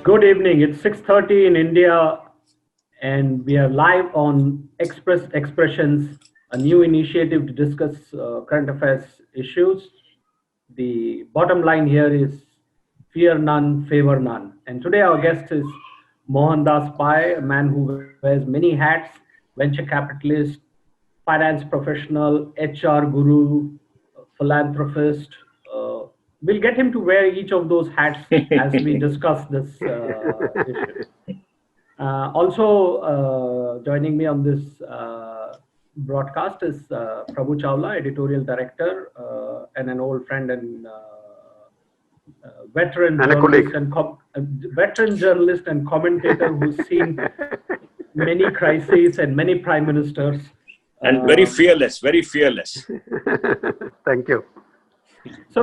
Good evening. It's 6:30 in India, and we are live on Express Expressions, a new initiative to discuss current affairs issues. The bottom line here is fear none, favor none. And today our guest is Mohandas Pai, a man who wears many hats: venture capitalist, finance professional, HR guru, philanthropist. Uh, we'll get him to wear each of those hats as we discuss this issue. Also joining me on this broadcast is Prabhu Chawla, editorial director, and an old friend and veteran And a journalist colleague. veteran journalist and commentator who's seen many crises and many prime ministers. And very fearless, very fearless. Thank you. So,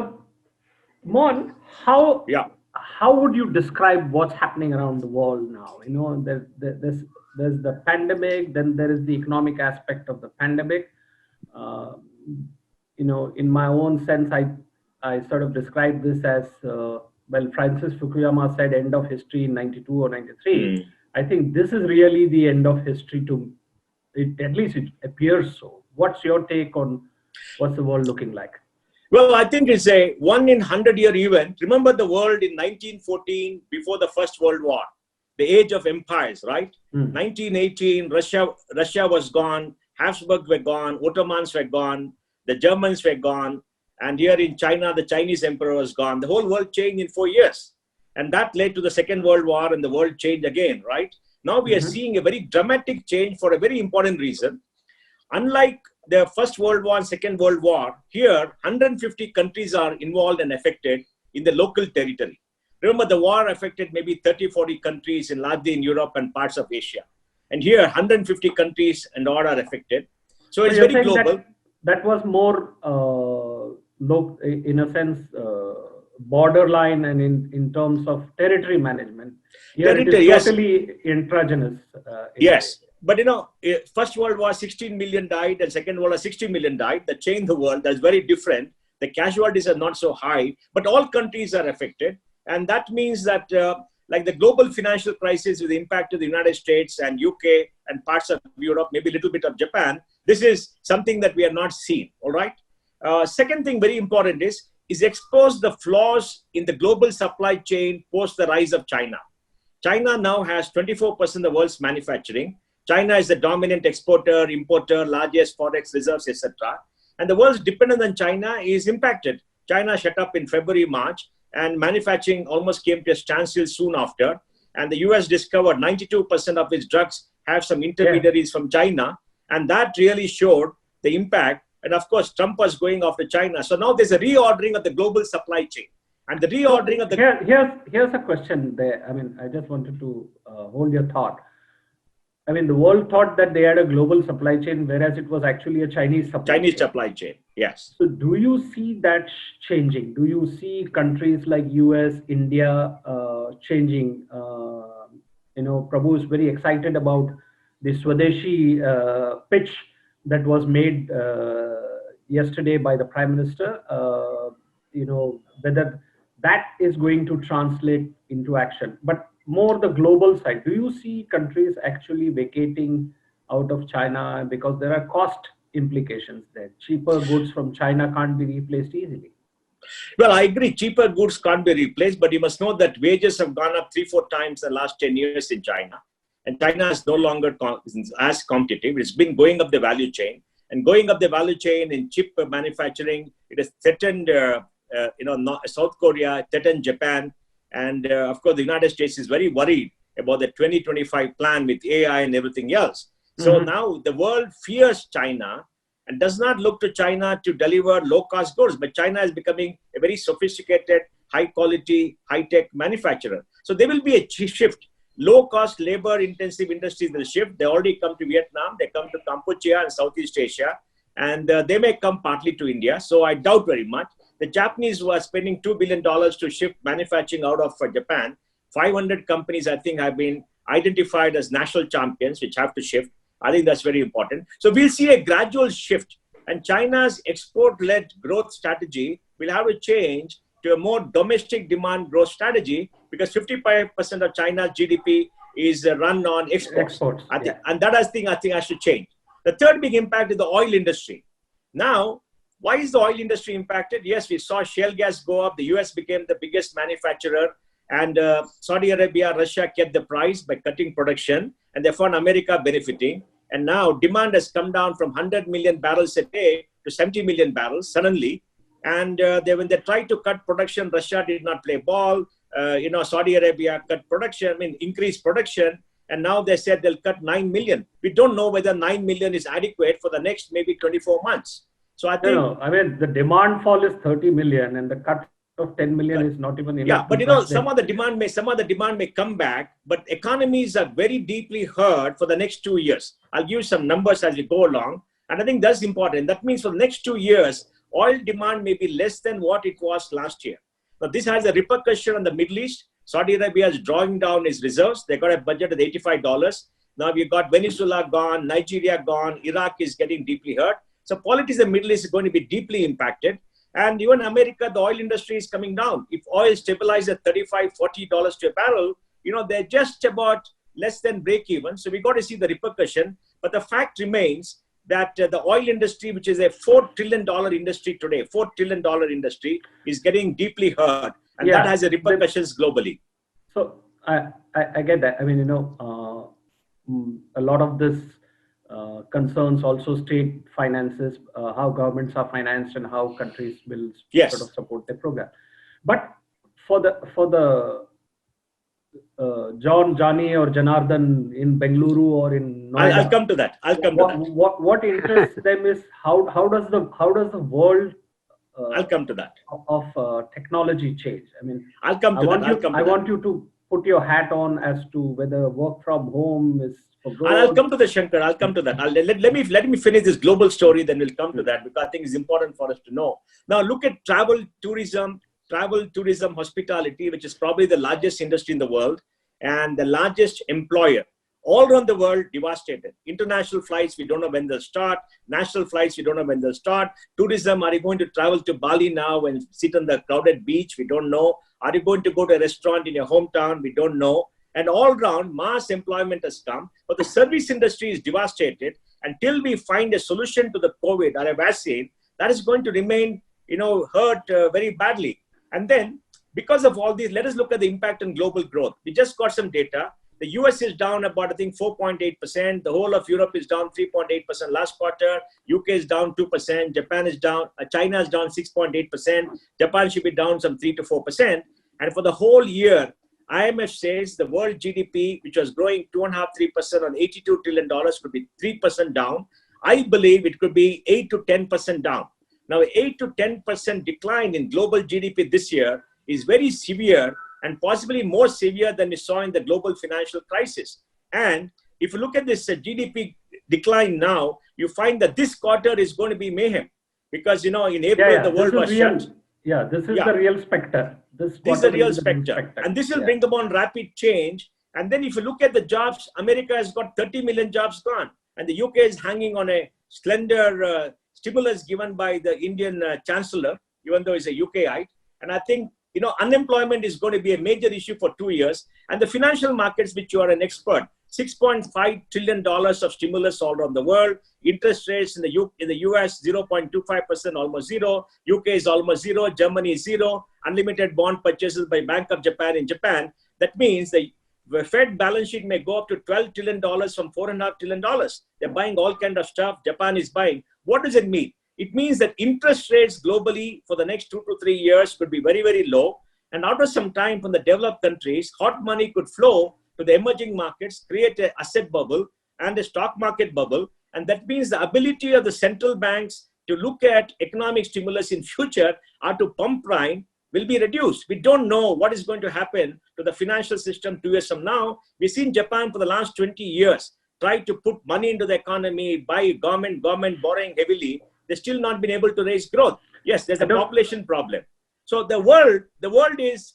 Mon, how would you describe what's happening around the world now? You know, there's the pandemic, then there is the economic aspect of the pandemic. You know, in my own sense, I sort of describe this as well. Francis Fukuyama said, "End of history" in '92 or '93. I think this is really the end of history to it. At least it appears so. What's your take on what's the world looking like? Well, I think it's a 1 in 100-year event. Remember the world in 1914, before the First World War, the age of empires, right? 1918, Russia was gone, Habsburg were gone, Ottomans were gone, the Germans were gone, and here in China, the Chinese emperor was gone. The whole world changed in 4 years. And that led to the Second World War, and the world changed again, right? Now we are seeing a very dramatic change for a very important reason. Unlike the First World War and Second World War, here 150 countries are involved and affected in the local territory. Remember, the war affected maybe 30, 40 countries largely in Europe and parts of Asia. And here 150 countries and all are affected. So it's very global. That was more, in a sense, borderline and in terms of territory management. Here Territory, it is totally intragenous. Yes. But you know, First World War, 16 million died, and Second World War, 60 million died. That changed the world. That's very different. The casualties are not so high, but all countries are affected. And that means that like the global financial crisis with the impact of the United States and UK and parts of Europe, maybe a little bit of Japan, this is something that we have not seen, all right? Second thing very important is expose the flaws in the global supply chain post the rise of China. China now has 24% of the world's manufacturing. China is the dominant exporter, importer, largest forex reserves, etc. And the world's dependence on China is impacted. China shut up in February, March, and manufacturing almost came to a standstill soon after. And the US discovered 92% of its drugs have some intermediaries from China. And that really showed the impact. And of course, Trump was going after China. So now there's a reordering of the global supply chain. And the reordering of the... Here's a question there. I mean, I just wanted to hold your thought. I mean, the world thought that they had a global supply chain, whereas it was actually a Chinese supply chain. Yes. So do you see that changing? Do you see countries like US, India changing? You know, Prabhu is very excited about the Swadeshi pitch that was made yesterday by the Prime Minister. You know, whether that is going to translate into action. But more the global side, do you see countries actually vacating out of China because there are cost implications there? Cheaper goods from China can't be replaced easily. Well, I agree. Cheaper goods can't be replaced, but you must know that wages have gone up 3-4 times in the last 10 years in China. And China is no longer as competitive. It's been going up the value chain. And going up the value chain in chip manufacturing, it has threatened South Korea, threatened Japan. And of course, the United States is very worried about the 2025 plan with AI and everything else. So now the world fears China and does not look to China to deliver low-cost goods. But China is becoming a very sophisticated, high-quality, high-tech manufacturer. So there will be a shift. Low-cost, labor-intensive industries will shift. They already come to Vietnam. They come to Cambodia and Southeast Asia. And they may come partly to India. So I doubt very much. The Japanese were spending $2 billion to shift manufacturing out of Japan. 500 companies, I think, have been identified as national champions, which have to shift. I think that's very important. So we'll see a gradual shift. And China's export-led growth strategy will have to change to a more domestic demand growth strategy, because 55% of China's GDP is run on exports. And that I think has to change. The third big impact is the oil industry. Now, why is the oil industry impacted? Yes, we saw shale gas go up. The US became the biggest manufacturer, and Saudi Arabia, Russia kept the price by cutting production, and therefore America benefiting. And now demand has come down from 100 million barrels a day to 70 million barrels suddenly. And when they tried to cut production, Russia did not play ball. Saudi Arabia cut production, increased production. And now they said they'll cut 9 million. We don't know whether 9 million is adequate for the next maybe 24 months. So I think... No, the demand fall is 30 million and the cut of 10 million is not even enough. Yeah, but some of the demand may come back, but economies are very deeply hurt for the next 2 years. I'll give you some numbers as we go along. And I think that's important. That means for the next 2 years, oil demand may be less than what it was last year. Now, this has a repercussion on the Middle East. Saudi Arabia is drawing down its reserves. They got a budget of $85. Now we've got Venezuela gone, Nigeria gone, Iraq is getting deeply hurt. So politics in the Middle East is going to be deeply impacted. And even America, the oil industry is coming down. If oil stabilizes at $35, $40 to a barrel, they're just about less than break even. So we got to see the repercussion. But the fact remains that the oil industry, which is a $4 trillion industry today, $4 trillion industry, is getting deeply hurt. And that has repercussions globally. So I get that. A lot of this concerns also state finances, how governments are financed and how countries will sort of support their program. But for the John, Johnny or Janardhan in Bengaluru or in Noida, I'll come to that. What interests them is how does the world I'll come to that of technology change. I'll come to that. I want you to put your hat on as to whether work from home is for growth. I'll come to the Shankar. I'll come to that. Let me finish this global story, then we'll come to that, because I think it's important for us to know. Now look at travel, tourism, hospitality, which is probably the largest industry in the world and the largest employer. All around the world, devastated. International flights, we don't know when they'll start. National flights, we don't know when they'll start. Tourism, are you going to travel to Bali now and sit on the crowded beach? We don't know. Are you going to go to a restaurant in your hometown? We don't know. And all around, mass employment has come. But the service industry is devastated. Until we find a solution to the COVID or a vaccine, that is going to remain, hurt very badly. And then, because of all these, let us look at the impact on global growth. We just got some data. The US is down about, 4.8%. The whole of Europe is down 3.8% last quarter. UK is down 2%. Japan is down. China is down 6.8%. Japan should be down some 3 to 4%. And for the whole year, IMF says the world GDP, which was growing 2.5-3% on $82 trillion, could be 3% down. I believe it could be 8 to 10% down. Now, 8 to 10% decline in global GDP this year is very severe, and possibly more severe than we saw in the global financial crisis. And if you look at this GDP decline now, you find that this quarter is going to be mayhem, because in April the world was shut. Yeah, this is the real specter. This is the real specter, and this will bring about rapid change. And then if you look at the jobs, America has got 30 million jobs gone, and the UK is hanging on a slender stimulus given by the Indian Chancellor, even though he's a UKite. And I think unemployment is going to be a major issue for 2 years. And the financial markets, which you are an expert, $6.5 trillion of stimulus all around the world. Interest rates in the US, 0.25%, almost zero. UK is almost zero. Germany is zero. Unlimited bond purchases by Bank of Japan in Japan. That means the Fed balance sheet may go up to $12 trillion from $4.5 trillion. They're buying all kinds of stuff. Japan is buying. What does it mean? It means that interest rates globally for the next 2 to 3 years could be very, very low. And after some time from the developed countries, hot money could flow to the emerging markets, create an asset bubble and a stock market bubble. And that means the ability of the central banks to look at economic stimulus in future or to pump prime will be reduced. We don't know what is going to happen to the financial system 2 years from now. We've seen Japan for the last 20 years try to put money into the economy, buy government borrowing heavily. They've still not been able to raise growth. Yes, there's a population problem. So the world is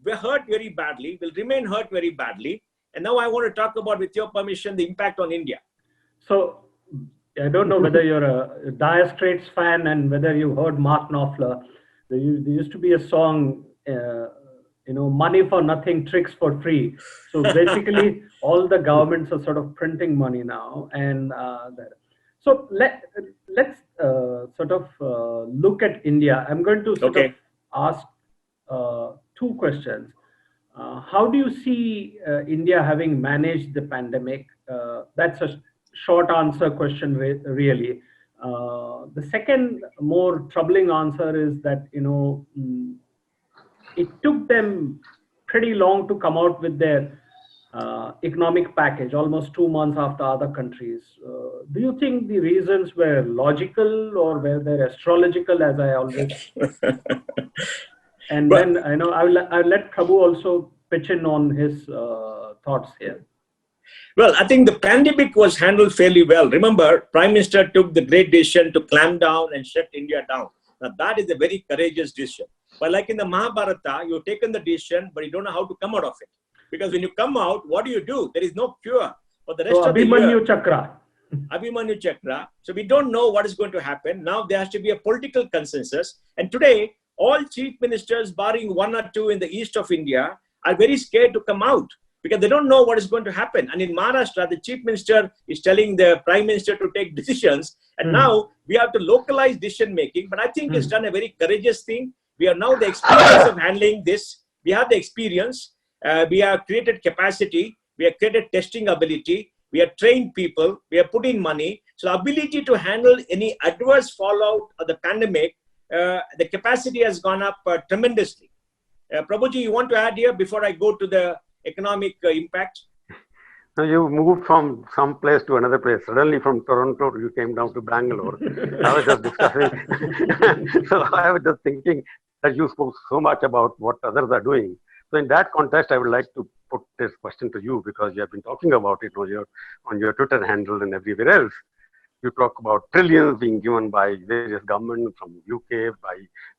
hurt very badly, will remain hurt very badly. And now I want to talk about, with your permission, the impact on India. So I don't know whether you're a Dire Straits fan and whether you heard Mark Knopfler, There used to be a song, money for nothing, tricks for free. So basically, all the governments are sort of printing money now, and so let's sort of look at India. I'm going to sort of Okay. ask two questions. How do you see India having managed the pandemic? That's a short answer question, really. The second more troubling answer is that it took them pretty long to come out with their economic package, almost 2 months after other countries. Do you think the reasons were logical or were they astrological, as I always? And Well, then I'll let Prabhu also pitch in on his thoughts here. Well, I think the pandemic was handled fairly well. Remember, Prime Minister took the great decision to clamp down and shut India down. Now, that is a very courageous decision. But like in the Mahabharata, you've taken the decision, but you don't know how to come out of it. Because when you come out, what do? There is no cure for the rest So of the year. Abhimanyu Chakra. Abhimanyu Chakra. So we don't know what is going to happen. Now there has to be a political consensus. And today, all chief ministers, barring one or two in the east of India, are very scared to come out because they don't know what is going to happen. And in Maharashtra, the chief minister is telling the prime minister to take decisions. And now we have to localize decision making. But I think it's done a very courageous thing. We have now the experience of handling this. We have the experience. We have created capacity. We have created testing ability. We have trained people. We have put in money. So the ability to handle any adverse fallout of the pandemic, the capacity has gone up tremendously. Prabhuji, you want to add here before I go to the economic impact? So you moved from some place to another place. Suddenly from Toronto, you came down to Bangalore. I was just discussing. So I was just thinking that you spoke so much about what others are doing. So in that context, I would like to put this question to you because you have been talking about it on your Twitter handle and everywhere else. You talk about trillions being given by various governments from UK,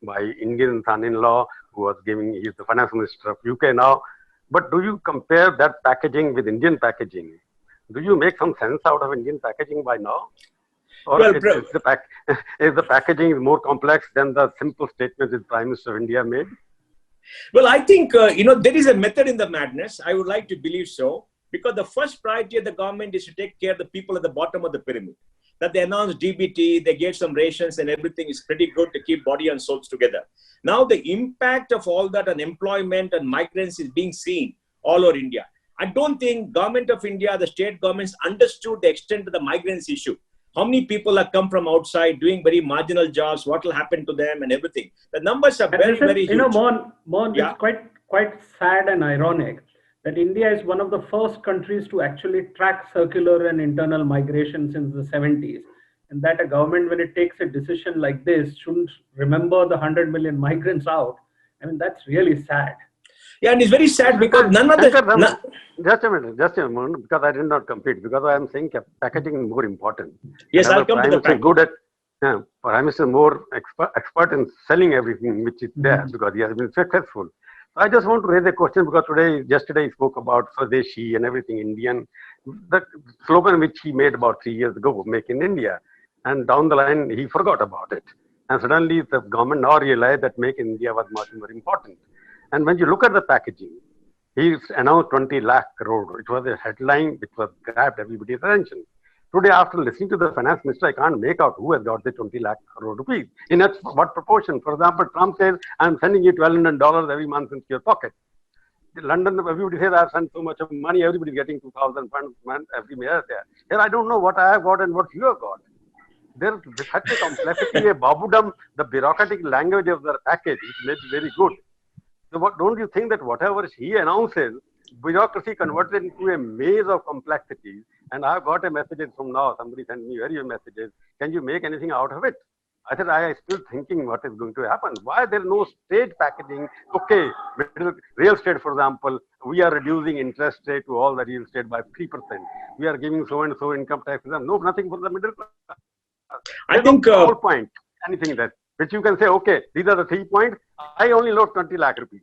by Indian son-in-law who was he's the finance minister of UK now. But do you compare that packaging with Indian packaging? Do you make some sense out of Indian packaging by now? Or Well, is the packaging more complex than the simple statements the Prime Minister of India made? Well, I think, there is a method in the madness. I would like to believe so. Because the first priority of the government is to take care of the people at the bottom of the pyramid. That they announced DBT, they gave some rations and everything is pretty good to keep body and souls together. Now the impact of all that on employment and migrants is being seen all over India. I don't think government of India, the state governments understood the extent of the migrants issue. How many people have come from outside doing very marginal jobs, what will happen to them and everything. The numbers are very, very huge. Mohan, Yeah. It's quite sad and ironic that India is one of the first countries to actually track circular and internal migration since the 70s. And that a government, when it takes a decision like this, shouldn't remember the 100 million migrants out. I mean, that's really sad. Yeah, and it's very sad because none of the... Just a minute, because I did not compete, because I am saying packaging is more important. Yes, I'll come to the packaging. Good at, Prime Minister more expert in selling everything which is there because he has been successful. I just want to raise a question because yesterday he spoke about Swadeshi and everything Indian, the slogan which he made about 3 years ago, Make in India. And down the line, he forgot about it. And suddenly the government now realized that Make in India was much more important. And when you look at the packaging, he announced 20 lakh crore. It was a headline which was grabbed everybody's attention. Today, after listening to the finance minister, I can't make out who has got the 20 lakh crore rupees. In what proportion? For example, Trump says, I'm sending you $1,200 every month into your pocket. In London, everybody says, I've sent so much of money, everybody's getting 2,000 pounds every year there. Here, I don't know what I have got and what you have got. There's such a complexity, a babudam, the bureaucratic language of the package is made very good. So don't you think that whatever he announces, bureaucracy converted into a maze of complexities? And I've got a message from now. Somebody sent me various messages. Can you make anything out of it? I said, I am still thinking what is going to happen. Why there is no state packaging? Okay, real estate, for example, we are reducing interest rate to all the real estate by 3%. We are giving so and so income tax. No, nothing for the middle class. I think whole point, anything that which you can say, okay, these are the 3 points. I only load 20 lakh rupees,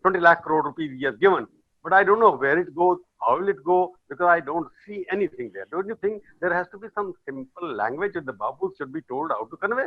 20 lakh crore rupees he has given. But I don't know where it goes, how will it go, because I don't see anything there. Don't you think there has to be some simple language that the Babus should be told how to convey?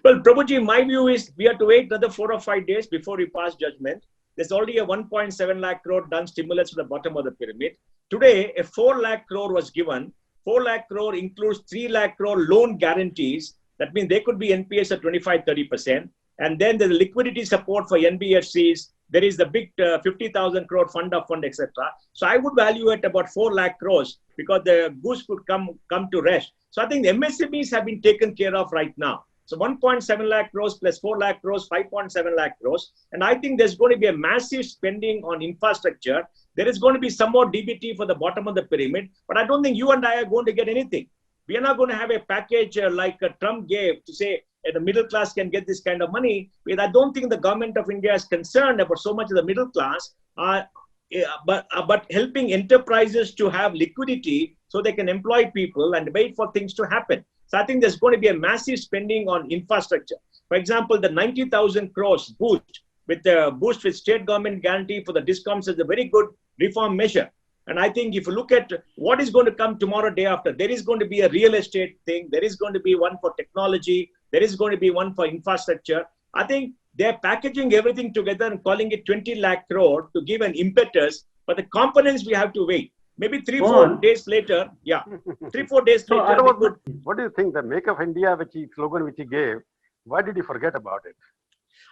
Well, Prabhuji, my view is we have to wait another 4 or 5 days before we pass judgment. There's already a 1.7 lakh crore done stimulus to the bottom of the pyramid. Today, a 4 lakh crore was given. 4 lakh crore includes 3 lakh crore loan guarantees. That means they could be NPS at 25-30%. And then there's liquidity support for NBFCs. There is the big 50,000 crore fund of fund, etc. So I would value it about 4 lakh crores because the goose could come to rest. So I think the MSMEs have been taken care of right now. So 1.7 lakh crores plus 4 lakh crores, 5.7 lakh crores. And I think there's going to be a massive spending on infrastructure. There is going to be some more DBT for the bottom of the pyramid. But I don't think you and I are going to get anything. We are not going to have a package like Trump gave to say the middle class can get this kind of money. Because I don't think the government of India is concerned about so much of the middle class, but helping enterprises to have liquidity so they can employ people and wait for things to happen. So I think there's going to be a massive spending on infrastructure. For example, the 90,000 crores boost with state government guarantee for the discoms is a very good reform measure. And I think if you look at what is going to come tomorrow, day after, there is going to be a real estate thing. There is going to be one for technology. There is going to be one for infrastructure. I think they're packaging everything together and calling it 20 lakh crore to give an impetus. But the components we have to wait. Maybe 3-4 days later. Yeah. 3-4 days later. What do you think? The Make of India slogan which he gave, why did he forget about it?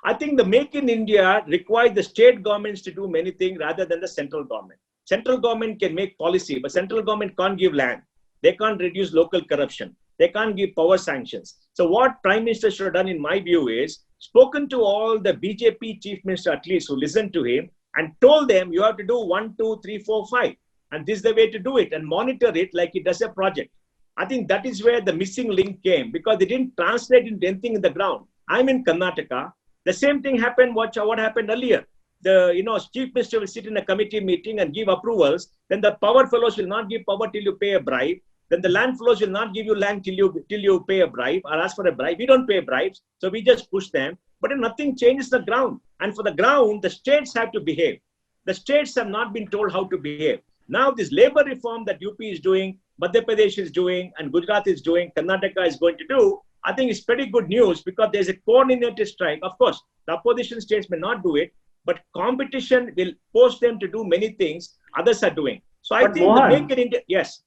I think the Make in India requires the state governments to do many things rather than the central government. Central government can make policy, but central government can't give land. They can't reduce local corruption. They can't give power sanctions. So what Prime Minister should have done, in my view, is spoken to all the BJP chief minister, at least, who listened to him and told them you have to do 1, 2, 3, 4, 5. And this is the way to do it and monitor it like it does a project. I think that is where the missing link came because they didn't translate into anything in the ground. I'm in Karnataka. The same thing happened. What happened earlier? The chief minister will sit in a committee meeting and give approvals. Then the power fellows will not give power till you pay a bribe. Then the land fellows will not give you land till you pay a bribe or ask for a bribe. We don't pay bribes, so we just push them. But nothing changes the ground. And for the ground, the states have to behave. The states have not been told how to behave. Now this labor reform that UP is doing, Madhya Pradesh is doing, and Gujarat is doing, Karnataka is going to do, I think it's pretty good news because there's a coordinated strike. Of course, the opposition states may not do it, but competition will force them to do many things others are doing. So I think the Make in India, yes.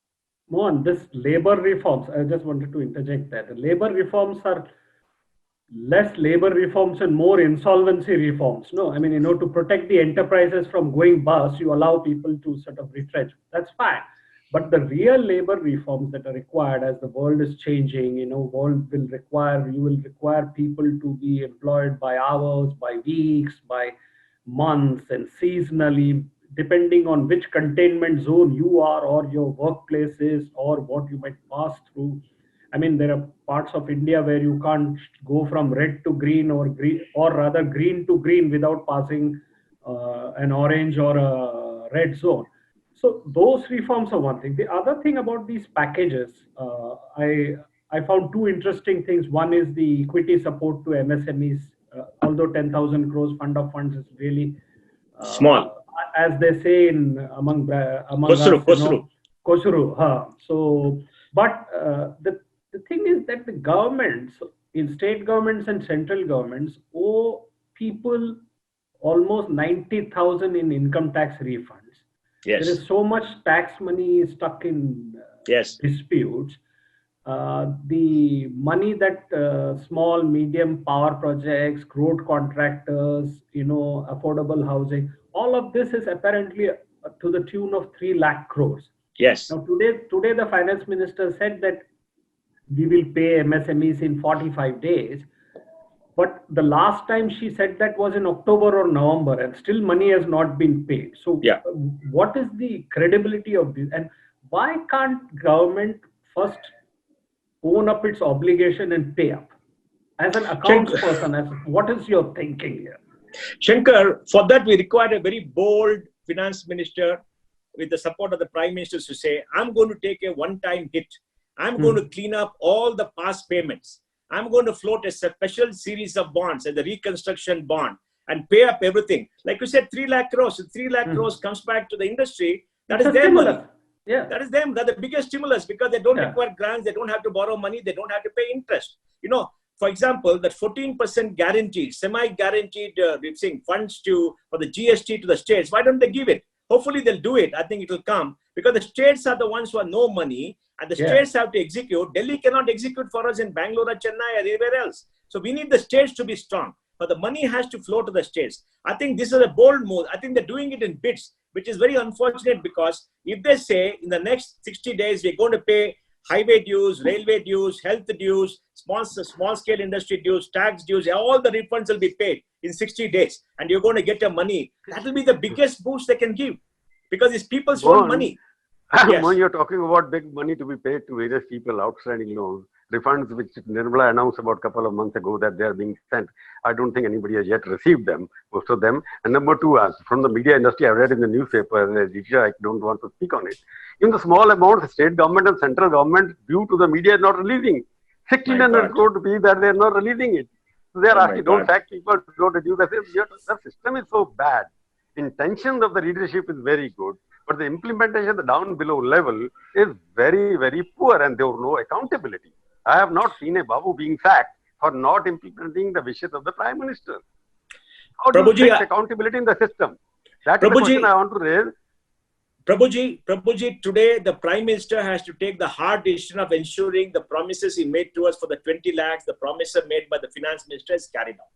Mohan, this labor reforms, I just wanted to interject that. The labor reforms are less labor reforms and more insolvency reforms. No, I mean, to protect the enterprises from going bust, you allow people to sort of retrench. That's fine. But the real labor reforms that are required as the world is changing, you will require people to be employed by hours, by weeks, by months and seasonally, depending on which containment zone you are or your workplace is or what you might pass through. I mean, there are parts of India where you can't go from red to green or rather green to green without passing an orange or a red zone. So those reforms are one thing. The other thing about these packages, I found two interesting things. One is the equity support to MSMEs. Although 10,000 crores fund of funds is really small, as they say among Kosuru. So, but the thing is that the governments, in state governments and central governments, owe people almost 90,000 in income tax refunds. Yes. There is so much tax money stuck in disputes. The money that small, medium power projects, road contractors, affordable housing, all of this is apparently to the tune of 3 lakh crores. Yes. Now today the finance minister said that we will pay MSMEs in 45 days. But the last time she said that was in October or November, and still money has not been paid. So what is the credibility of this? And why can't government first own up its obligation and pay up? As an accounts person, what is your thinking here? Shankar, for that we require a very bold finance minister with the support of the prime minister to say, I'm going to take a one-time hit. I'm going to clean up all the past payments. I'm going to float a special series of bonds as the reconstruction bond and pay up everything. Like you said, 3 lakh crores. So 3 lakh crores comes back to the industry. That is their money. Yeah. That is them. That's the biggest stimulus because they don't require grants. They don't have to borrow money. They don't have to pay interest. for example, that 14% guaranteed, semi-guaranteed funds for the GST to the states. Why don't they give it? Hopefully they'll do it. I think it will come because the states are the ones who have no money and the states have to execute. Delhi cannot execute for us in Bangalore or Chennai or anywhere else. So we need the states to be strong. But the money has to flow to the states. I think this is a bold move. I think they're doing it in bits, which is very unfortunate because if they say in the next 60 days, we're going to pay highway dues, railway dues, health dues, small scale industry dues, tax dues, all the refunds will be paid in 60 days and you're going to get your money. That will be the biggest boost they can give because these people's own money. Yes. When you're talking about big money to be paid to various people, outstanding loans, refunds which Nirmala announced about a couple of months ago that they are being sent. I don't think anybody has yet received them, most of them. And number two, from the media industry, I read in the newspaper, I don't want to speak on it. In the small amounts, the state government and central government, due to the media, is not releasing. 1,600 crore rupees that they are not releasing it. So they are asking, don't sack people, don't reduce the system. The system is so bad. Intentions of the leadership is very good. But the implementation at the down below level is very, very poor and there was no accountability. I have not seen a Babu being sacked for not implementing the wishes of the Prime Minister. How do you take accountability in the system? That's the question I want to raise. Prabhuji, today the Prime Minister has to take the hard decision of ensuring the promises he made to us for the 20 lakhs, the promise made by the Finance Minister is carried out.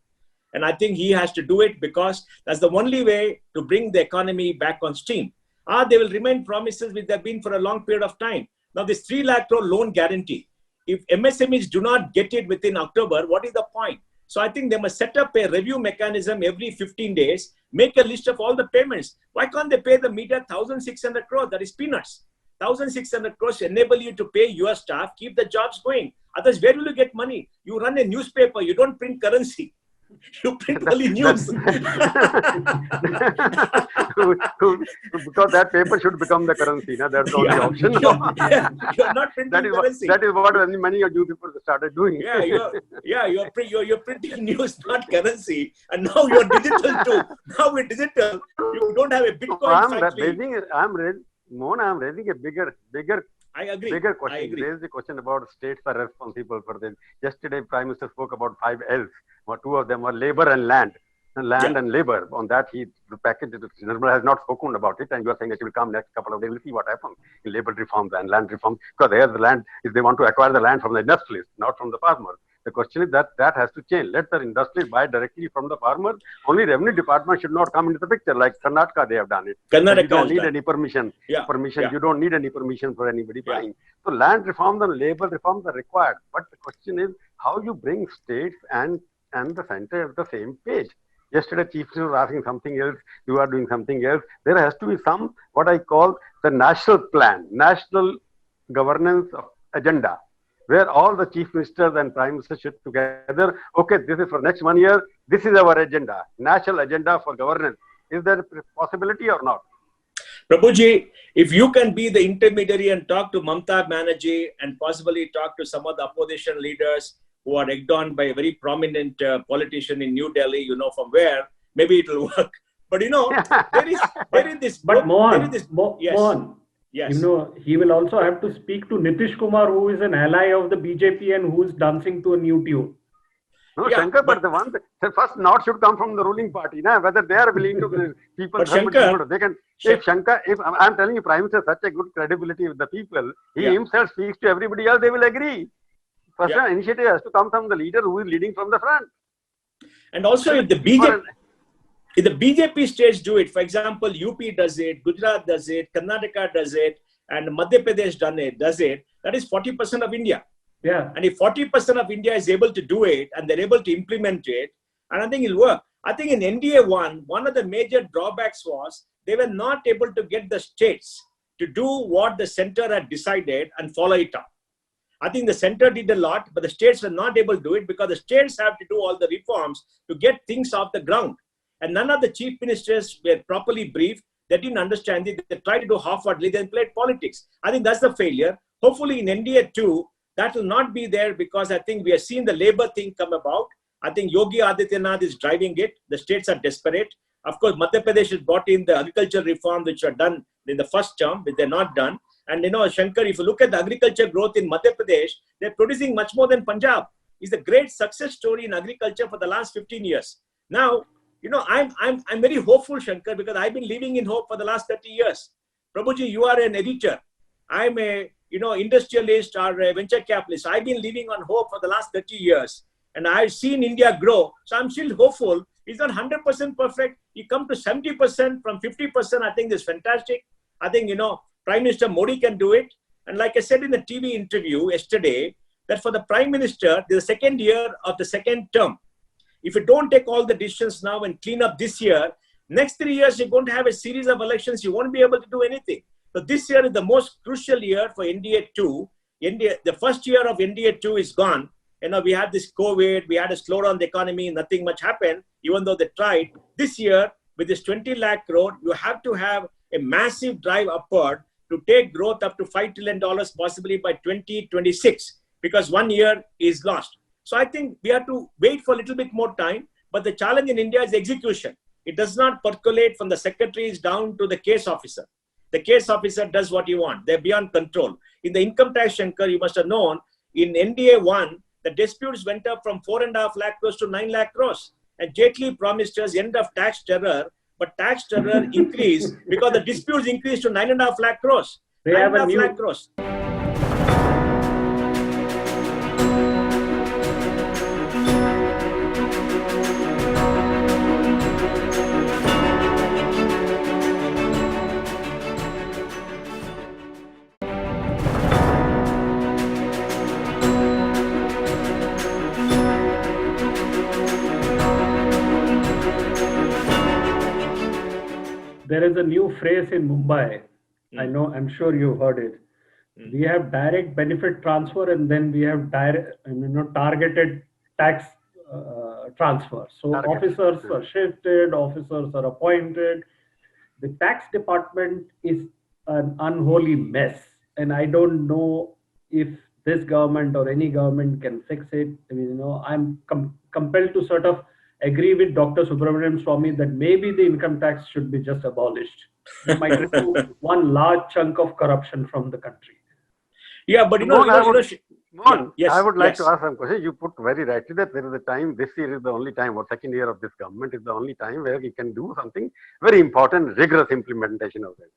And I think he has to do it because that's the only way to bring the economy back on stream. They will remain promises which have been for a long period of time. Now this 3 lakh crore loan guarantee, if MSMEs do not get it within October, what is the point? So I think they must set up a review mechanism every 15 days, make a list of all the payments. Why can't they pay the media 1,600 crores? That is peanuts. 1,600 crores enable you to pay your staff, keep the jobs going. Otherwise, where will you get money? You run a newspaper, you don't print currency. You print only news. Because that paper should become the currency. That's the only option. You're not printing currency. That is what many of you people started doing. You're printing news, not currency. And now you're digital too. Now with digital, you don't have a Bitcoin factory. I'm raising a bigger I agree. Bigger question. I agree. Raised the question about states are responsible for this. Yesterday, Prime Minister spoke about 5 L's. Two of them were labor and land. And labor. On that, the package, Nirmala has not spoken about it. And you are saying that it will come next couple of days. We'll see what happens in labor reforms and land reforms. Because there the land, if they want to acquire the land from the industrialists, not from the farmers. The question is that has to change. Let the industrialists buy directly from the farmers. Only revenue department should not come into the picture. Like Karnataka, they have done it. You don't need any permission. You don't need any permission for anybody buying. So land reforms and labor reforms are required. But the question is how you bring states and the center at the same page. Yesterday, Chief Minister was asking something else. You are doing something else. There has to be some, what I call the national plan, national governance agenda, where all the chief ministers and prime ministers sit together. Okay, this is for next 1 year. This is our agenda, national agenda for governance. Is there a possibility or not? Prabhuji, if you can be the intermediary and talk to Mamata Banerjee and possibly talk to some of the opposition leaders who are egged on by a very prominent politician in New Delhi, from where, maybe it will work. But there is this. But Mohan, yes. He will also have to speak to Nitish Kumar, who is an ally of the BJP and who is dancing to a new tune. No, Shankar, but the first nod should come from the ruling party, whether they are willing to people. But Shankar, they can. If I'm telling you, Prime Minister has such a good credibility with the people, he himself speaks to everybody else, they will agree. First initiative has to come from the leader who is leading from the front. And also, if the BJP states do it, for example, UP does it, Gujarat does it, Karnataka does it, and Madhya Pradesh does it, that is 40% of India. Yeah. And if 40% of India is able to do it and they're able to implement it, and I think it'll work. I think in NDA one of the major drawbacks was they were not able to get the states to do what the center had decided and follow it up. I think the center did a lot, but the states were not able to do it because the states have to do all the reforms to get things off the ground. And none of the chief ministers were properly briefed. They didn't understand it. They tried to do half-heartedly. They played politics. I think that's the failure. Hopefully in NDA 2, that will not be there because I think we are seeing the labor thing come about. I think Yogi Adityanath is driving it. The states are desperate. Of course, Madhya Pradesh has brought in the agricultural reform, which are done in the first term, but they're not done. And Shankar, if you look at the agriculture growth in Madhya Pradesh, they're producing much more than Punjab. is a great success story in agriculture for the last 15 years. Now, I'm very hopeful, Shankar, because I've been living in hope for the last 30 years. Prabhuji, you are an editor. I'm a industrialist or a venture capitalist. I've been living on hope for the last 30 years. And I've seen India grow. So I'm still hopeful. It's not 100% perfect. You come to 70% from 50%. I think is fantastic. I think, Prime Minister Modi can do it. And like I said in the TV interview yesterday, that for the Prime Minister, the second year of the second term, if you don't take all the decisions now and clean up this year, next 3 years, you're going to have a series of elections. You won't be able to do anything. So this year is the most crucial year for NDA 2. The first year of NDA 2 is gone. We had this COVID, we had a slowdown on the economy, nothing much happened, even though they tried. This year, with this 20 lakh crore, you have to have a massive drive upward to take growth up to $5 trillion, possibly by 2026, because 1 year is lost. So I think we have to wait for a little bit more time. But the challenge in India is execution. It does not percolate from the secretaries down to the case officer. The case officer does what you want. They're beyond control. In the income tax, Shankar, you must have known, in NDA 1, the disputes went up from 4.5 lakh crores to 9 lakh crores. And Jaitley promised us end of tax terror, but tax terror increased because the disputes increased to 9.5 lakh crores. They have a 9.5 new... lakh crores. There is a new phrase in Mumbai. I'm sure you heard it. We have direct benefit transfer, and then we have targeted tax transfer. So officers are shifted, officers are appointed. The tax department is an unholy mess, and I don't know if this government or any government can fix it. I'm compelled to sort of agree with Dr. Subramanian Swamy that maybe the income tax should be just abolished. It might remove one large chunk of corruption from the country. Yeah, but I would like to ask some questions. You put very rightly that there is a time, this year is the only time, or second year of this government is the only time where we can do something very important, rigorous implementation of it.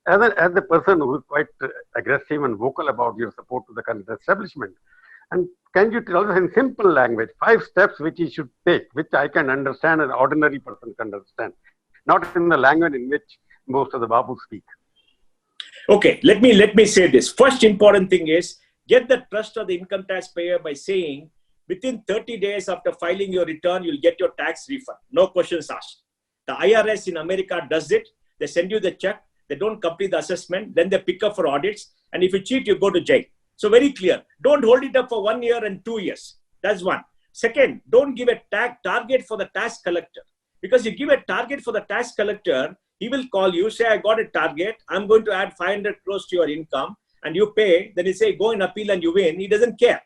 As a person who is quite aggressive and vocal about your support to the current establishment, and can you tell us in simple language 5 steps which he should take, which I can understand, an ordinary person can understand, not in the language in which most of the Babus speak? Okay, let me say this. First important thing is get the trust of the income taxpayer by saying within 30 days after filing your return, you'll get your tax refund. No questions asked. The IRS in America does it. They send you the check. They don't complete the assessment. Then they pick up for audits. And if you cheat, you go to jail. So very clear. Don't hold it up for 1 year and 2 years. That's one. Second, don't give a target for the tax collector. Because you give a target for the tax collector, he will call you, say, I got a target. I'm going to add 500 crores to your income. And you pay. Then he say, go and appeal and you win. He doesn't care.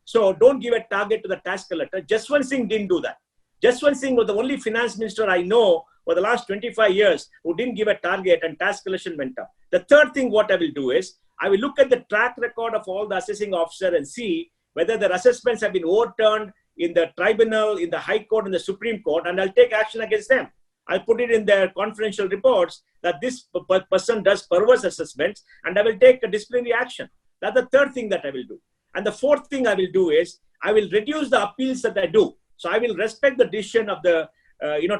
So don't give a target to the tax collector. Jaswant Singh didn't do that. Jaswant Singh was the only finance minister I know for the last 25 years who didn't give a target and tax collection went up. The third thing what I will do is, I will look at the track record of all the assessing officer and see whether their assessments have been overturned in the tribunal, in the High Court, in the Supreme Court, and I'll take action against them. I'll put it in their confidential reports that this person does perverse assessments, and I will take a disciplinary action. That's the third thing that I will do. And the fourth thing I will do is, I will reduce the appeals that I do. So I will respect the decision of the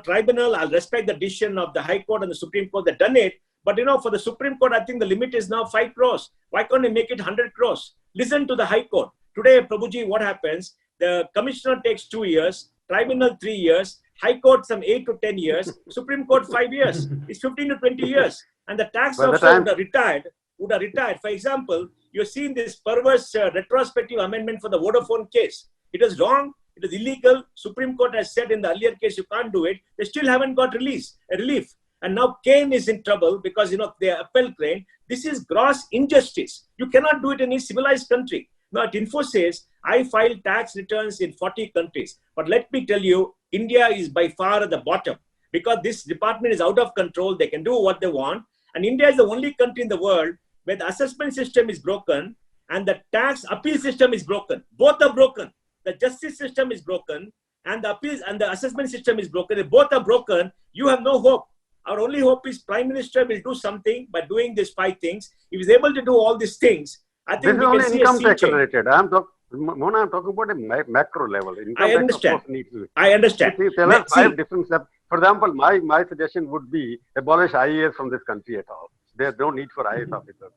tribunal. I'll respect the decision of the High Court and the Supreme Court that done it. But for the Supreme Court, I think the limit is now 5 crores. Why can't we make it 100 crores? Listen to the High Court. Today, Prabhuji, what happens? The commissioner takes 2 years, tribunal 3 years, High Court some 8 to 10 years, Supreme Court 5 years. It's 15 to 20 years. And the tax officer would have retired. For example, you've seen this perverse retrospective amendment for the Vodafone case. It is wrong. It is illegal. Supreme Court has said in the earlier case you can't do it. They still haven't got relief. And now Kane is in trouble because, they appel claim. This is gross injustice. You cannot do it in any civilized country. Now at Infosys, I filed tax returns in 40 countries. But let me tell you, India is by far at the bottom because this department is out of control. They can do what they want. And India is the only country in the world where the assessment system is broken and the tax appeal system is broken. Both are broken. The justice system is broken and the appeals and the assessment system is broken. If both are broken, you have no hope. Our only hope is Prime Minister will do something by doing these 5 things. If he's able to do all these things, I think we can see a sea change. Related. I'm talking about a macro level. I understand. I understand. Tell us 5 different steps. For example, my suggestion would be abolish IAS from this country at all. There's no need for IAS officers.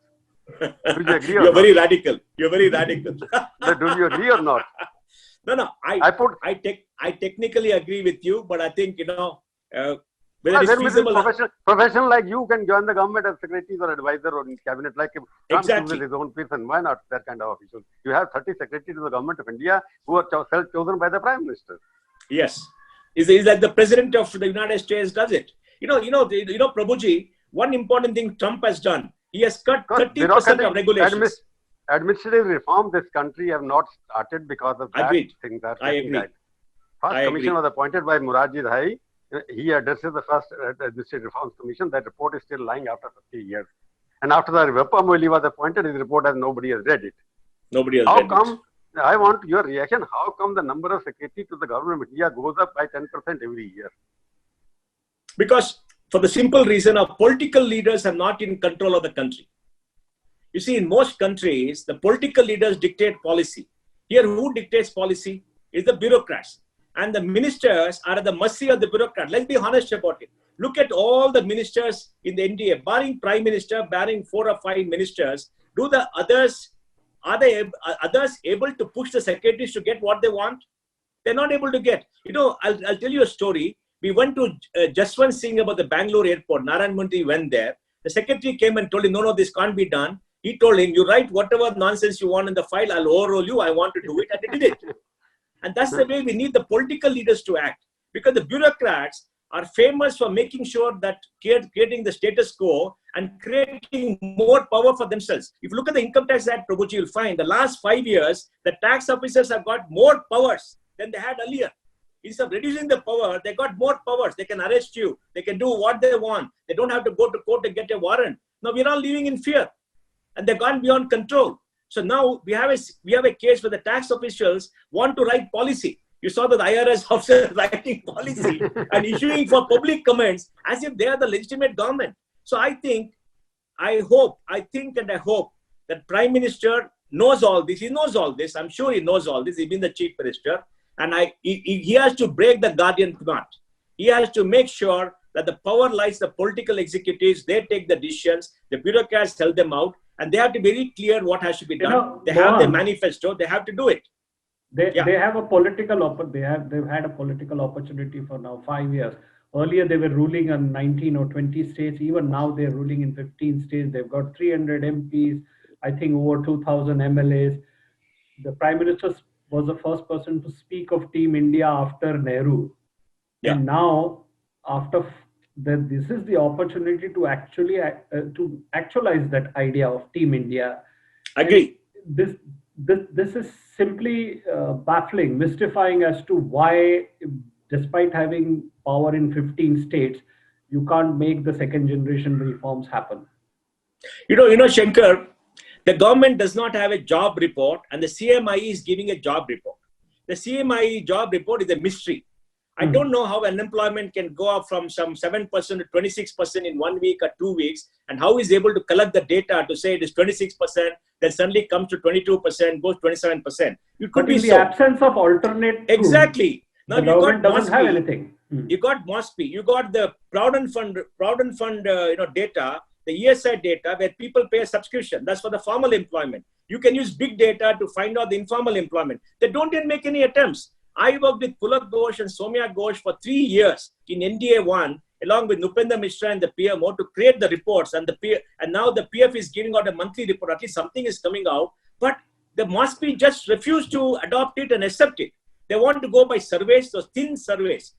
Do you agree or You're not? very radical. You're very radical. Do you agree or not? No. I technically agree with you, but I think, whether it's feasible. Professional like you can join the government as secretaries or advisor or in cabinet, like Trump Exactly. chooses his own person. Why not that kind of official? You have 30 secretaries of the government of India who are chosen by the Prime Minister. Yes. It's like the president of the United States does it. Prabhuji, one important thing Trump has done, he has cut 30% of regulations. Administrative reform this country have not started because of that. Agreed. Things are I agree. right. First commission was appointed by Morarji Rai. He addresses the first Administrative Reforms Commission. That report is still lying after 50 years. And after the Vippa Moili was appointed, his report has nobody has read it. Nobody has read it. I want your reaction. How come the number of secretaries to the government of India goes up by 10% every year? Because for the simple reason of political leaders are not in control of the country. You see, in most countries, the political leaders dictate policy. Here, who dictates policy is the bureaucrats. And the ministers are at the mercy of the bureaucrat. Let's be honest about it. Look at all the ministers in the NDA, barring Prime Minister, barring 4 or 5 ministers. Are the others able to push the secretaries to get what they want? They're not able to get. I'll tell you a story. We went to Jaswant Singh about the Bangalore airport. Narayan Mantri went there. The secretary came and told him, no, this can't be done. He told him, you write whatever nonsense you want in the file, I'll overrule you. I want to do it. And they did it. And that's the way we need the political leaders to act. Because the bureaucrats are famous for making sure that creating the status quo and creating more power for themselves. If you look at the Income Tax Act, Prabhuji, you'll find the last 5 years, the tax officers have got more powers than they had earlier. Instead of reducing the power, they got more powers. They can arrest you. They can do what they want. They don't have to go to court to get a warrant. Now we're all living in fear. And they've gone beyond control. So now we have a case where the tax officials want to write policy. You saw that the IRS officer writing policy and issuing for public comments as if they are the legitimate government. So I hope that Prime Minister knows all this. He knows all this. I'm sure he knows all this. He's been the Chief Minister. And he has to break the Guardian knot. He has to make sure that the power lies the political executives. They take the decisions. The bureaucrats tell them out. And they have to be very clear what has to be done. They have their manifesto. They have to do it. They have a political they've had a political opportunity for now 5 years. Earlier they were ruling on 19 or 20 states. Even now they're ruling in 15 states. They've got 300 MPs. I think over 2,000 MLAs. The Prime Minister was the first person to speak of Team India after Nehru. Yeah. And now this is the opportunity to actually to actualize that idea of Team India. Agree. And this is simply baffling, mystifying as to why, despite having power in 15 states, you can't make the second generation reforms happen. Shankar, the government does not have a job report, and the CMIE is giving a job report. The CMIE job report is a mystery. I don't know how unemployment can go up from some 7% to 26% in 1 week or 2 weeks, and how is able to collect the data to say it is 26%, then suddenly comes to 22%, goes 27%. It could be in the absence of alternate. Exactly. Now the government doesn't have anything. You got MOSPI. You got the Provident Fund, data, the ESI data where people pay a subscription. That's for the formal employment. You can use big data to find out the informal employment. They don't even make any attempts. I worked with Pulak Ghosh and Soumya Ghosh for 3 years in NDA 1, along with Nupendra Mishra and the PMO to create the reports. And now the PF is giving out a monthly report. At least something is coming out. But the MOSPI just refused to adopt it and accept it. They want to go by surveys, those thin surveys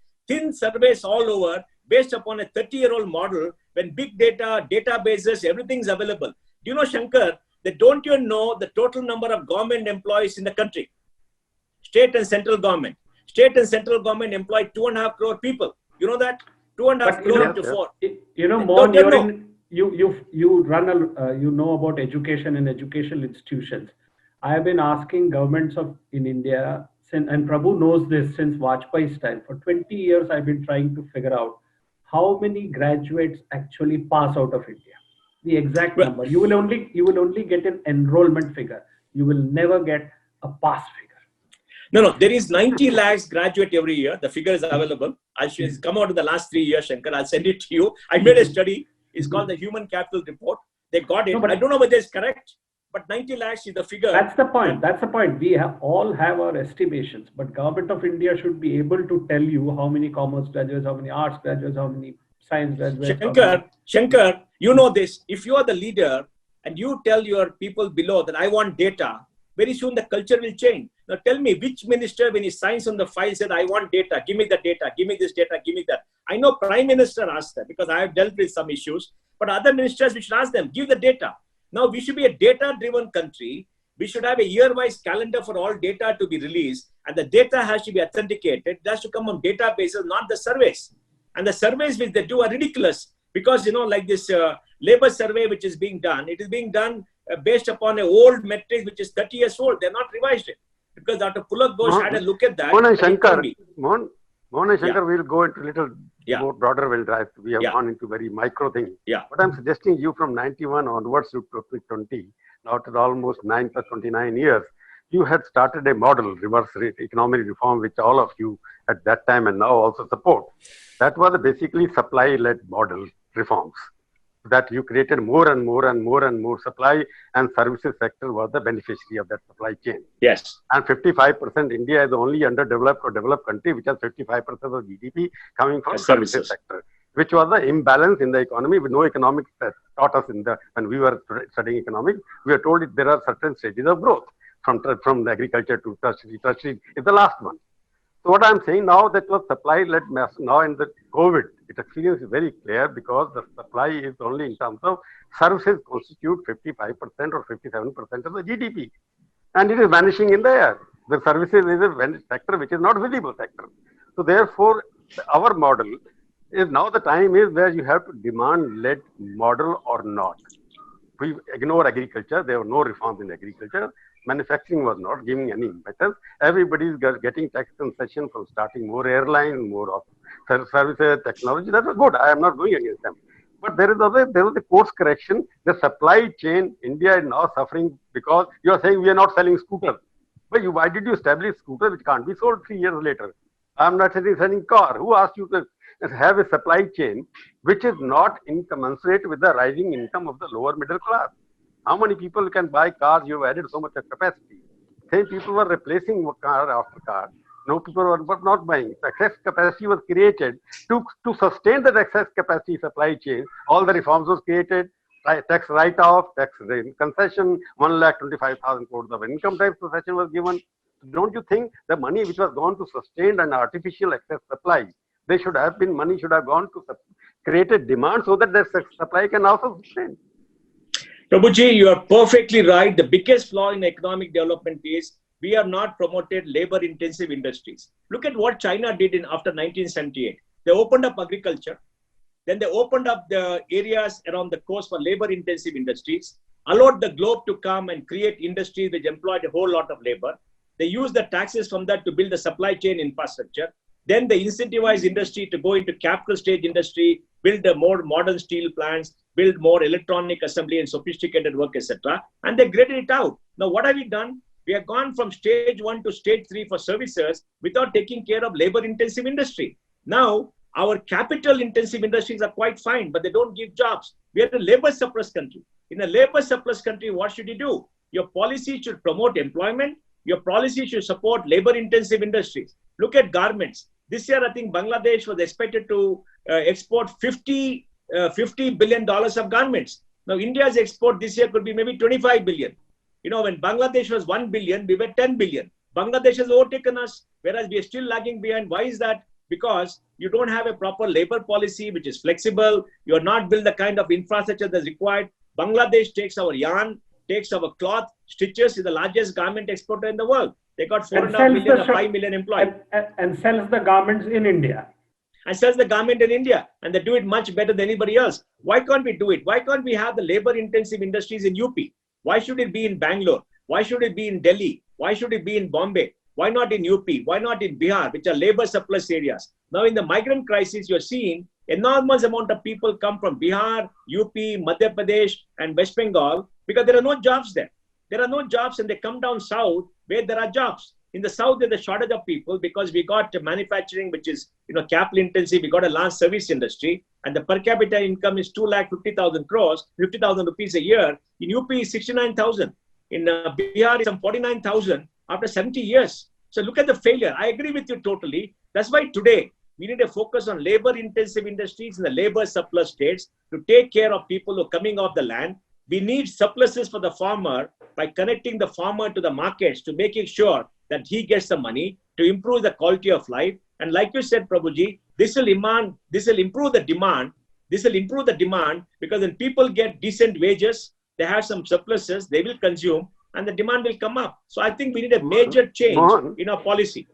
all over, based upon a 30-year-old model when big data, databases, everything's available. Do you know, Shankar, that don't you know the total number of government employees in the country? State and central government. State and central government employ 2.5 crore people. You know that? 2.5 crore to 4. Mohan, you run you know about education and educational institutions. I have been asking governments in India and Prabhu knows this since Vajpayee's time, for 20 years I've been trying to figure out how many graduates actually pass out of India. The exact Well, number. You will only get an enrollment figure. You will never get a pass figure. no, there is 90 lakhs graduate every year. The figure is available. It's come out in the last 3 years, Shankar. I'll send it to you. I made a study. It's called the Human Capital Report. They got it. No, but I don't know whether it's correct, but 90 lakhs is the figure. that's the point. That's the point. We all have our estimations, but Government of India should be able to tell you how many commerce graduates, how many arts graduates, how many science graduates. Shankar, you know this. If you are the leader and you tell your people below that I want data, very soon the culture will change. Now tell me, which minister, when he signs on the file, said, I want data, give me the data, give me this data, give me that. I know Prime Minister asked that because I have dealt with some issues, but other ministers, we should ask them, give the data. Now we should be a data-driven country. We should have a year-wise calendar for all data to be released, and the data has to be authenticated. It has to come from databases, not the surveys. And the surveys which they do are ridiculous because, like this labor survey which is being done, it is being done based upon an old metric which is 30 years old. They're not revised it because Dr. Pulak Ghosh had a look at that. Mohan and Shankar, we'll go into little more broader will drive. We have gone into very micro thing. Yeah. But I'm suggesting you from 91 onwards to 2020, now to almost 9 plus 29 years, you had started a model, reverse economic reform, which all of you at that time and now also support. That was basically supply-led model reforms that you created more and more and more and more supply, and services sector was the beneficiary of that supply chain. Yes. And 55%, India is the only underdeveloped or developed country which has 55% of GDP coming from services sector, which was the imbalance in the economy with no economics that taught us when we were studying economics. We were told there are certain stages of growth from the agriculture to tertiary. Tertiary is the last one. So what I'm saying now, that was supply-led mass. Now in the COVID, it experience is very clear because the supply is only in terms of services constitute 55% or 57% of the GDP. And it is vanishing in the air. The services is a sector which is not visible sector. So therefore, our model is now the time is where you have to demand-led model or not. We ignore agriculture. There were no reforms in agriculture. Manufacturing was not giving any impetus. Everybody is getting tax concession from starting more airlines, more of services, technology. That was good. I am not going against them. But there was a course correction. The supply chain, India is now suffering because you are saying we are not selling scooters. But why did you establish scooters which can't be sold 3 years later? I am not selling car. Who asked you to have a supply chain which is not incommensurate with the rising income of the lower middle class? How many people can buy cars? You have added so much capacity. Same people were replacing car after car. No people were not buying. Excess capacity was created to sustain that excess capacity supply chain. All the reforms was created. Tax write-off, tax concession, 1,25,000 crores of income tax concession was given. Don't you think the money which was gone to sustain an artificial excess supply, money should have gone to created demand so that the supply can also sustain? Prabhuji, you are perfectly right. The biggest flaw in economic development is we have not promoted labor-intensive industries. Look at what China did after 1978. They opened up agriculture. Then they opened up the areas around the coast for labor-intensive industries, allowed the globe to come and create industries which employed a whole lot of labor. They used the taxes from that to build the supply chain infrastructure. Then they incentivized industry to go into capital stage industry, build a more modern steel plants, build more electronic assembly and sophisticated work, etc. And they graded it out. Now, what have we done? We have gone from stage 1 to stage 3 for services without taking care of labor-intensive industry. Now, our capital-intensive industries are quite fine, but they don't give jobs. We are a labor surplus country. In a labor surplus country, what should you do? Your policy should promote employment. Your policy should support labor-intensive industries. Look at garments. This year, I think Bangladesh was expected to export $50 billion of garments. Now, India's export this year could be maybe 25 billion. When Bangladesh was 1 billion, we were 10 billion. Bangladesh has overtaken us, whereas we are still lagging behind. Why is that? Because you don't have a proper labor policy which is flexible. You are not built the kind of infrastructure that's required. Bangladesh takes our yarn, takes our cloth, stitches, is the largest garment exporter in the world. They got 4.5 million or 5 million employees. And sells the garments in India. And sells the garment in India. And they do it much better than anybody else. Why can't we do it? Why can't we have the labor-intensive industries in UP? Why should it be in Bangalore? Why should it be in Delhi? Why should it be in Bombay? Why not in UP? Why not in Bihar, which are labor surplus areas? Now in the migrant crisis, you're seeing enormous amount of people come from Bihar, UP, Madhya Pradesh, and West Bengal because there are no jobs there. There are no jobs, and they come down south where there are jobs. In the south, there's a shortage of people because we got manufacturing, which is capital intensive. We got a large service industry, and the per capita income is 2,50,000 crores, 50,000 rupees a year. In UP, is 69,000. In Bihar, is some 49,000 after 70 years. So look at the failure. I agree with you totally. That's why today we need to focus on labor-intensive industries in the labor surplus states to take care of people who are coming off the land. We need surpluses for the farmer by connecting the farmer to the markets to making sure that he gets the money to improve the quality of life. And like you said, Prabhuji, this will improve the demand. This will improve the demand because when people get decent wages, they have some surpluses, they will consume, and the demand will come up. So I think we need a major change in our policy.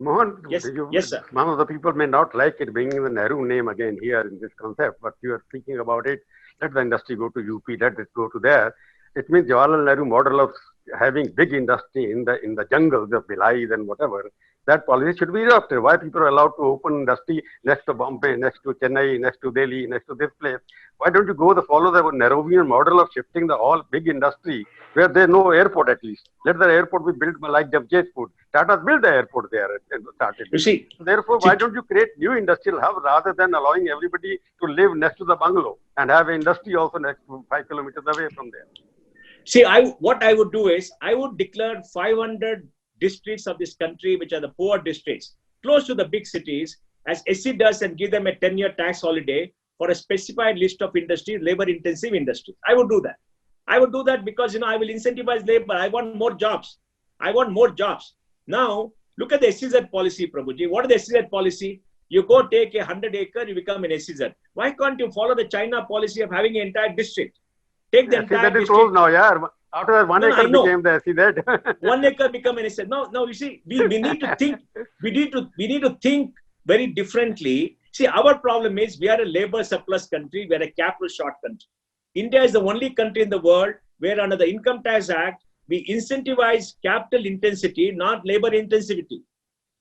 Mohan, yes, sir. Some of the people may not like it bringing the Nehru name again here in this concept, but you are thinking about it. Let the industry go to UP, let it go to there. It means Jawaharlal Nehru model of having big industry in the jungles of Bhilai and whatever. That policy should be adopted. Why people are allowed to open industry next to Bombay, next to Chennai, next to Delhi, next to this place? Why don't you follow the Nehruvian model of shifting the all big industry where there's no airport at least? Let the airport be built like Jamshedpur. Tata built the airport there and started. You see, therefore, why don't you create new industrial hub rather than allowing everybody to live next to the bungalow and have an industry also next to 5 kilometers away from there? See, what I would do is I would declare 500 districts of this country, which are the poor districts, close to the big cities, as SC does, and give them a 10-year tax holiday for a specified list of industries, labor-intensive industries. I would do that. I would do that because, I will incentivize labor. I want more jobs. I want more jobs. Now, look at the SEZ policy, Prabhuji. What is the SEZ policy? You go take 100 acres, you become an SEZ. Why can't you follow the China policy of having an entire district? Take the entire district. That is closed now, yeah. After that, 1 acre became the SEZ. 1 acre become an SEZ. No, you see, we need to think. We need to think very differently. See, our problem is we are a labor surplus country. We are a capital short country. India is the only country in the world where under the Income Tax Act, we incentivize capital intensity, not labor intensity.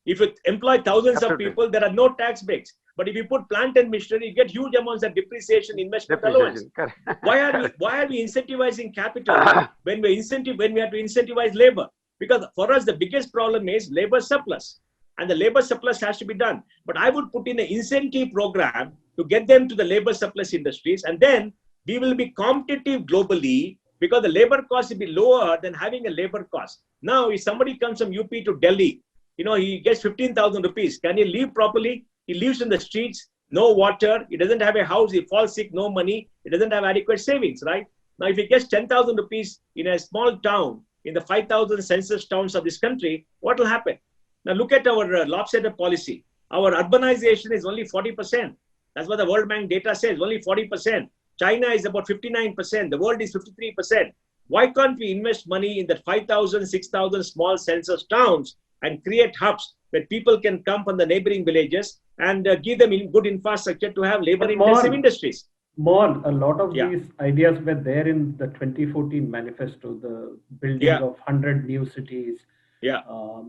If you employ thousands of people, there are no tax breaks. But if you put plant and machinery, you get huge amounts of depreciation, investment allowance. Why are we incentivizing capital when we have to incentivize labor? Because for us, the biggest problem is labor surplus. And the labor surplus has to be done. But I would put in an incentive program to get them to the labor surplus industries. And then we will be competitive globally because the labor cost will be lower than having a labor cost. Now, if somebody comes from UP to Delhi, he gets 15,000 rupees. Can he live properly? He lives in the streets, no water. He doesn't have a house. He falls sick, no money. He doesn't have adequate savings, right? Now, if he gets 10,000 rupees in a small town, in the 5,000 census towns of this country, what will happen? Now, look at our lopsided policy. Our urbanization is only 40%. That's what the World Bank data says, only 40%. China is about 59%. The world is 53%. Why can't we invest money in the 5,000, 6,000 small census towns and create hubs where people can come from the neighboring villages and give them good infrastructure to have labor-intensive industries? Mohan, a lot of these ideas were there in the 2014 manifesto, the building of 100 new cities,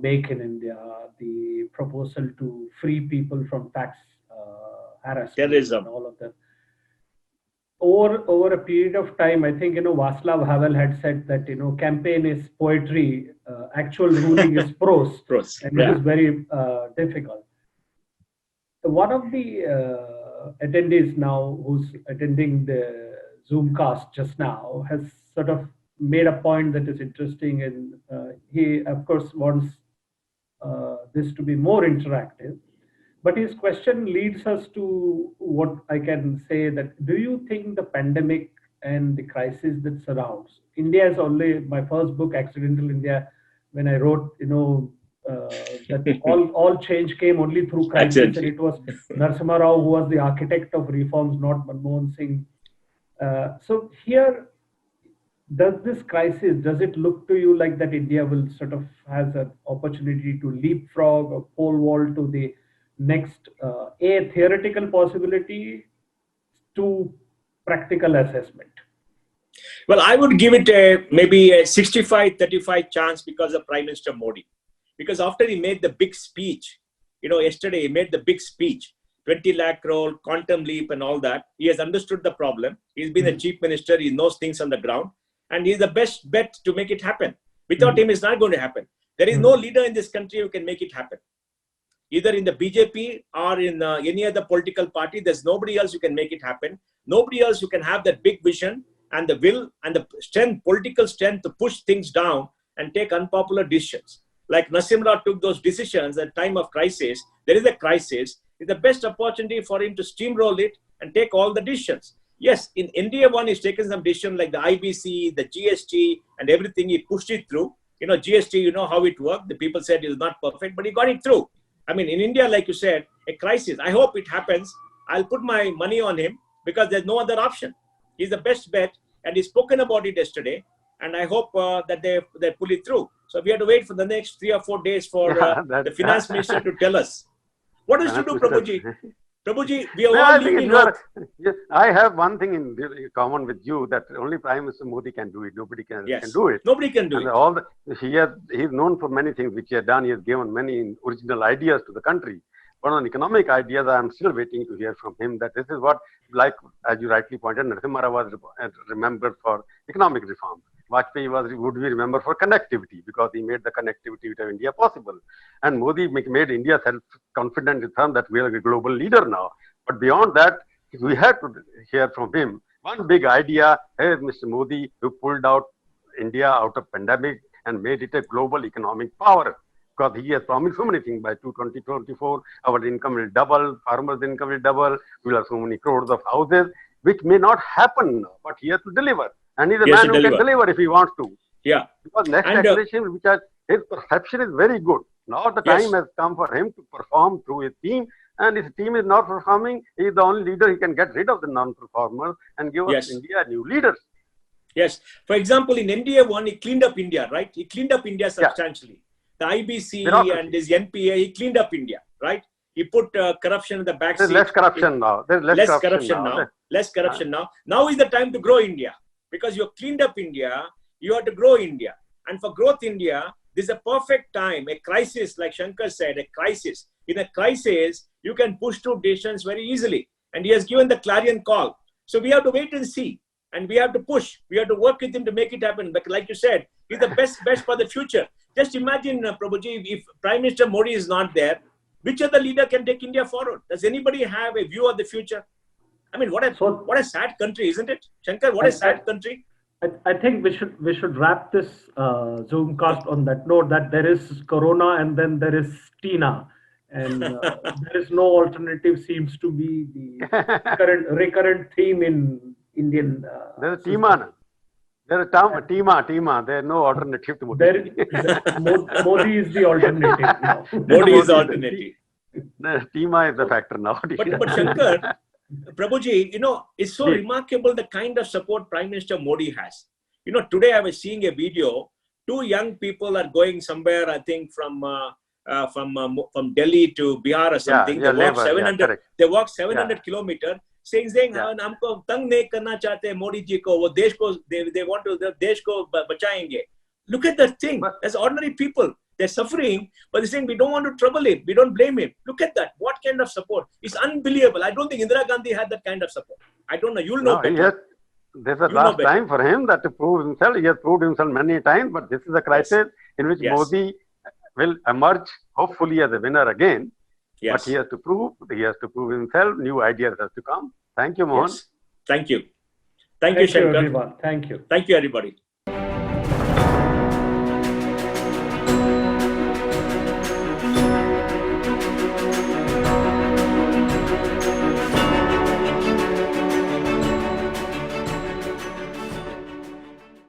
Make in India, the proposal to free people from tax harassment, terrorism, and all of that. Over a period of time, I think, Václav Havel had said that, campaign is poetry, actual ruling is prose, and it is very difficult. One of the attendees now who's attending the Zoom cast just now has sort of made a point that is interesting, and he, of course, wants this to be more interactive. But his question leads us to what I can say, that do you think the pandemic and the crisis that surrounds India is only my first book, Accidental India, when I wrote, that all change came only through crisis, and it was Narasimha Rao who was the architect of reforms, not Manmohan Singh. So here, does this crisis, does it look to you like that India will sort of has an opportunity to leapfrog or pole vault to the next a theoretical possibility to practical assessment? Well, I would give it maybe a 65-35 chance because of Prime Minister Modi. because after he made the big speech, yesterday he made the big speech, 20 lakh crore, quantum leap and all that. He has understood the problem. He's been a chief minister. He knows things on the ground. And he's the best bet to make it happen. Without him, it's not going to happen. There is no leader in this country who can make it happen. Either in the BJP or in any other political party, there's nobody else who can make it happen. Nobody else who can have that big vision and the will and the strength, political strength to push things down and take unpopular decisions. Like Nasimra took those decisions at time of crisis. There is a crisis. It's the best opportunity for him to steamroll it and take all the decisions. Yes, in India, one is taken some decision like the IBC, the GST, and everything. He pushed it through. GST, you know how it worked. The people said it was not perfect, but he got it through. I mean, in India, like you said, a crisis. I hope it happens. I'll put my money on him because there's no other option. He's the best bet, and he's spoken about it yesterday. And I hope that they pull it through. So we have to wait for the next 3 or 4 days for the finance minister to tell us. What is to do, Prabhuji? Prabhuji, we are all living yes, I have one thing in common with you, that only Prime Minister Modi can do it. Nobody can do it. Nobody can do it. He's known for many things which he has done. He has given many original ideas to the country. But on economic ideas, I am still waiting to hear from him that this is what, like as you rightly pointed, Narasimha was remembered for economic reform. Vajpayee would be remembered for connectivity because he made the connectivity of India possible. And Modi made India self-confident in terms that we are a global leader now. But beyond that, we had to hear from him one big idea. Hey, Mr. Modi, who pulled out India out of pandemic and made it a global economic power. Because he has promised so many things. By 2024, our income will double, farmers' income will double, we will have so many crores of houses, which may not happen now, but he has to deliver. And he's a man who can deliver if he wants to. Yeah. Because next acceleration, his perception is very good. Now the time has come for him to perform through his team. And his team is not performing. He is the only leader. He can get rid of the non-performers and give us India new leaders. Yes. For example, in India one, he cleaned up India, right? He cleaned up India substantially. The IBC and his NPA, he cleaned up India, right? He put corruption in the back seat. There's less corruption now. There's less corruption now. Less corruption now. Now is the time to grow India. Because you have cleaned up India, you have to grow India. And for growth India, this is a perfect time, a crisis, like Shankar said, a crisis. In a crisis, you can push through decisions very easily. And he has given the clarion call. So we have to wait and see. And we have to push. We have to work with him to make it happen. But like you said, he's the best for the future. Just imagine, Prabhuji, if Prime Minister Modi is not there, which other leader can take India forward? Does anybody have a view of the future? I mean, what a sad country, isn't it? Shankar, what a sad country. I think we should wrap this Zoomcast on that note, that there is Corona and then there is Tina. And there is no alternative seems to be the recurrent theme in Indian. There's a Tima. There's a Tima. There's no alternative to Modi. Modi is the alternative now. Modi is the alternative. Tima is the factor now. But Shankar, Prabhuji, it's so remarkable the kind of support Prime Minister Modi has. Today I was seeing a video. 2 young people are going somewhere, I think, from Delhi to Bihar or something. They walk 700 kilometers. Saying, हमको तंग नहीं करना चाहते मोदी जी को, वो देश को they want to देश को बचाएंगे. Look at that thing. As ordinary people, they're suffering, but they're saying we don't want to trouble him. We don't blame him. Look at that. What kind of support? It's unbelievable. I don't think Indira Gandhi had that kind of support. I don't know. You'll know better. This is the last time for him that to prove himself. He has proved himself many times, but this is a crisis in which Modi will emerge, hopefully, as a winner again. But he has to prove himself. New ideas have to come. Thank you, Mohan. Thank you. Thank you, Shankar. Everyone. Thank you. Thank you, everybody.